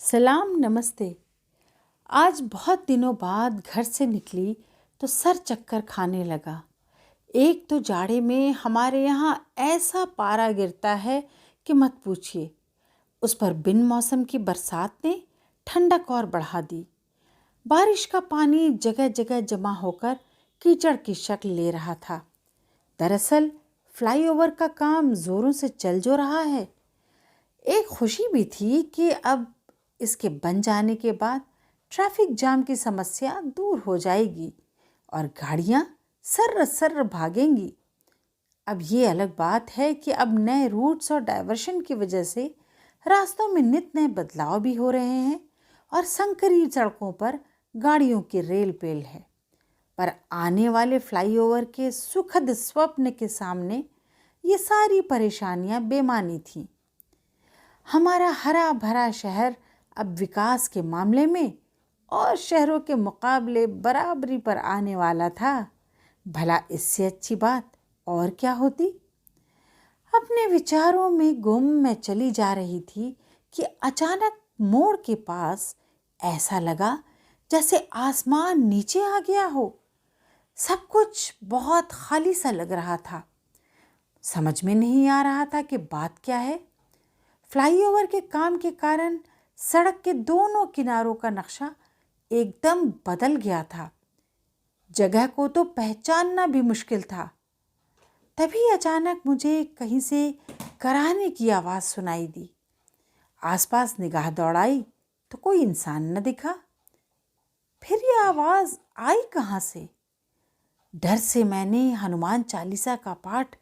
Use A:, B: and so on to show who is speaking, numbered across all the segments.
A: सलाम नमस्ते। आज बहुत दिनों बाद घर से निकली तो सर चक्कर खाने लगा। एक तो जाड़े में हमारे यहाँ ऐसा पारा गिरता है कि मत पूछिए। उस पर बिन मौसम की बरसात ने ठंडक और बढ़ा दी। बारिश का पानी जगह जगह जमा होकर कीचड़ की शक्ल ले रहा था। दरअसल फ्लाईओवर का काम जोरों से चल जो रहा है। एक खुशी भी थी कि अब इसके बन जाने के बाद ट्रैफिक जाम की समस्या दूर हो जाएगी और गाड़ियां सर्र सर्र भागेंगी। अब ये अलग बात है कि अब नए रूट्स और डायवर्शन की वजह से रास्तों में नित नए बदलाव भी हो रहे हैं और संकरी सड़कों पर गाड़ियों की रेल पेल है। पर आने वाले फ्लाईओवर के सुखद स्वप्न के सामने ये सारी परेशानियां बेमानी थीं। हमारा हरा भरा शहर अब विकास के मामले में और शहरों के मुकाबले बराबरी पर आने वाला था। भला इससे अच्छी बात और क्या होती। अपने विचारों में गुम मैं चली जा रही थी कि अचानक मोड़ के पास ऐसा लगा जैसे आसमान नीचे आ गया हो। सब कुछ बहुत खाली सा लग रहा था। समझ में नहीं आ रहा था कि बात क्या है। फ्लाईओवर के काम के कारण सड़क के दोनों किनारों का नक्शा एकदम बदल गया था। जगह को तो पहचानना भी मुश्किल था। तभी अचानक मुझे कहीं से कराहने की आवाज़ सुनाई दी। आसपास निगाह दौड़ाई तो कोई इंसान न दिखा। फिर ये आवाज़ आई कहाँ से? डर से मैंने हनुमान चालीसा का पाठ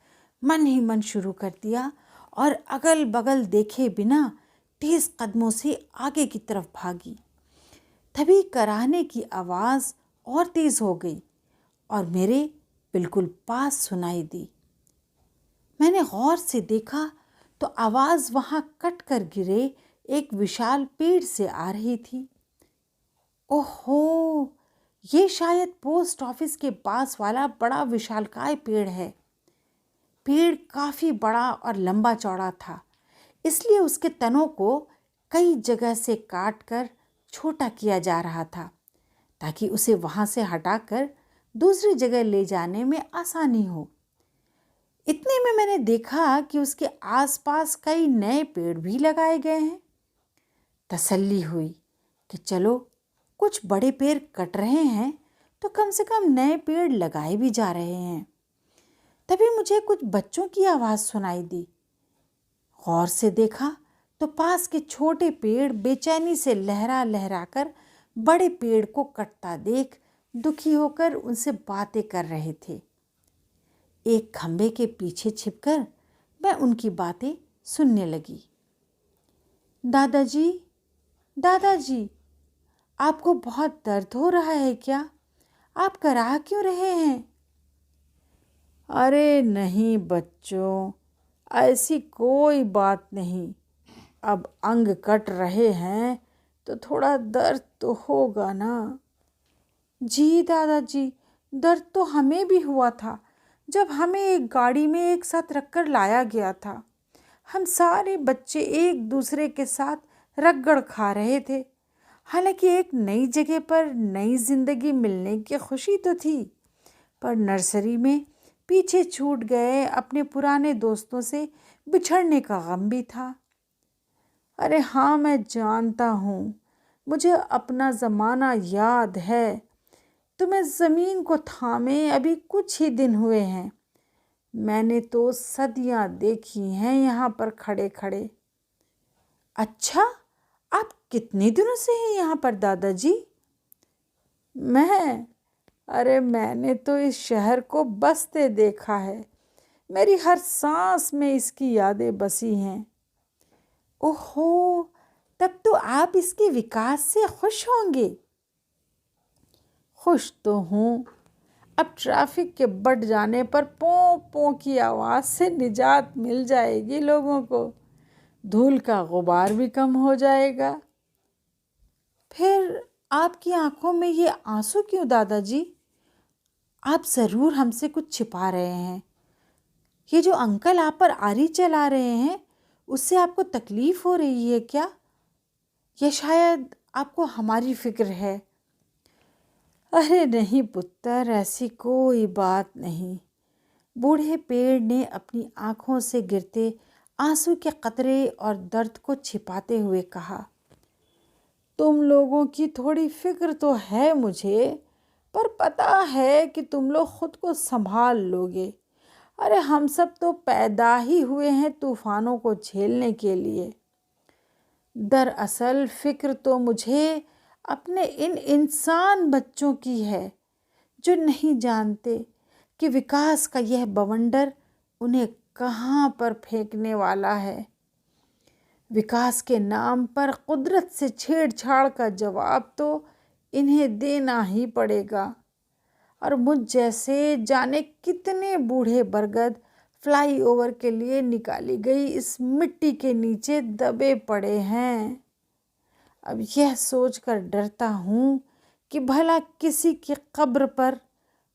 A: मन ही मन शुरू कर दिया और अगल बगल देखे बिना तेज कदमों से आगे की तरफ भागी। तभी कराहने की आवाज़ और तेज हो गई और मेरे बिल्कुल पास सुनाई दी। मैंने गौर से देखा तो आवाज़ वहाँ कट कर गिरे एक विशाल पेड़ से आ रही थी। ओहो, ये शायद पोस्ट ऑफिस के पास वाला बड़ा विशालकाय पेड़ है। पेड़ काफ़ी बड़ा और लंबा चौड़ा था, इसलिए उसके तनों को कई जगह से काट कर छोटा किया जा रहा था ताकि उसे वहाँ से हटाकर दूसरी जगह ले जाने में आसानी हो। इतने में मैंने देखा कि उसके आसपास कई नए पेड़ भी लगाए गए हैं। तसल्ली हुई कि चलो कुछ बड़े पेड़ कट रहे हैं तो कम से कम नए पेड़ लगाए भी जा रहे हैं। तभी मुझे कुछ बच्चों की आवाज़ सुनाई दी। गौर से देखा तो पास के छोटे पेड़ बेचैनी से लहरा लहरा कर बड़े पेड़ को कटता देख दुखी होकर उनसे बातें कर रहे थे। एक खंभे के पीछे छिपकर मैं उनकी बातें सुनने लगी। दादाजी, दादाजी, आपको बहुत दर्द हो रहा है क्या? आप कराह क्यों रहे हैं?
B: अरे नहीं बच्चों, ऐसी कोई बात नहीं। अब अंग कट रहे हैं तो थोड़ा दर्द तो होगा ना।
A: जी दादाजी, दर्द तो हमें भी हुआ था जब हमें एक गाड़ी में एक साथ रखकर लाया गया था। हम सारे बच्चे एक दूसरे के साथ रगड़ खा रहे थे। हालांकि एक नई जगह पर नई जिंदगी मिलने की खुशी तो थी, पर नर्सरी में पीछे छूट गए अपने पुराने दोस्तों से बिछड़ने का गम भी था।
B: अरे हाँ, मैं जानता हूँ, मुझे अपना ज़माना याद है। तुम्हें ज़मीन को थामे अभी कुछ ही दिन हुए हैं। मैंने तो सदियाँ देखी हैं यहाँ पर खड़े खड़े।
A: अच्छा, आप कितने दिनों से हैं यहाँ पर दादाजी?
B: अरे मैंने तो इस शहर को बसते देखा है। मेरी हर सांस में इसकी यादें बसी हैं।
A: ओहो, तब तो आप इसके विकास से खुश होंगे।
B: खुश तो हूँ। अब ट्रैफिक के बढ़ जाने पर पों पों की आवाज़ से निजात मिल जाएगी लोगों को। धूल का गुबार भी कम हो जाएगा।
A: फिर आपकी आंखों में ये आंसू क्यों दादाजी? आप ज़रूर हमसे कुछ छिपा रहे हैं। ये जो अंकल आप पर आरी चला रहे हैं, उससे आपको तकलीफ़ हो रही है क्या? या शायद आपको हमारी फिक्र है?
B: अरे नहीं पुत्र, ऐसी कोई बात नहीं।
A: बूढ़े पेड़ ने अपनी आंखों से गिरते आंसू के कतरे और दर्द को छिपाते हुए कहा,
B: तुम लोगों की थोड़ी फिक्र तो है मुझे, पर पता है कि तुम लोग खुद को संभाल लोगे। अरे हम सब तो पैदा ही हुए हैं तूफानों को झेलने के लिए। दरअसल फिक्र तो मुझे अपने इन इंसान बच्चों की है जो नहीं जानते कि विकास का यह बवंडर उन्हें कहाँ पर फेंकने वाला है। विकास के नाम पर कुदरत से छेड़छाड़ का जवाब तो इन्हें देना ही पड़ेगा। और मुझ जैसे जाने कितने बूढ़े बरगद फ्लाईओवर के लिए निकाली गई इस मिट्टी के नीचे दबे पड़े हैं। अब यह सोचकर डरता हूँ कि भला किसी की कब्र पर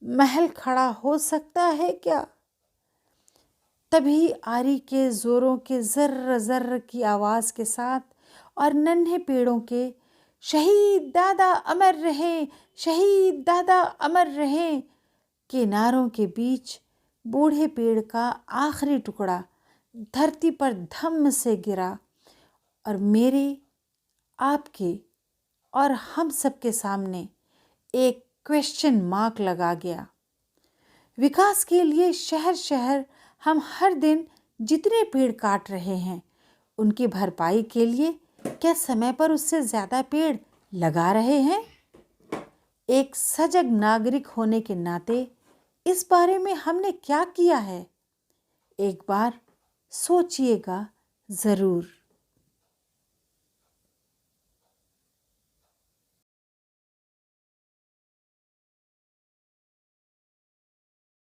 B: महल खड़ा हो सकता है क्या?
A: तभी आरी के जोरों के जर्र जर्र की आवाज़ के साथ और नन्हे पेड़ों के शहीद दादा अमर रहें, शहीद दादा अमर रहें के नारों के बीच बूढ़े पेड़ का आखिरी टुकड़ा धरती पर धम्म से गिरा और मेरे, आपके और हम सबके सामने एक क्वेश्चन मार्क लगा गया। विकास के लिए शहर शहर हम हर दिन जितने पेड़ काट रहे हैं, उनकी भरपाई के लिए क्या समय पर उससे ज़्यादा पेड़ लगा रहे हैं? एक सजग नागरिक होने के नाते इस बारे में हमने क्या किया है? एक बार सोचिएगा ज़रूर।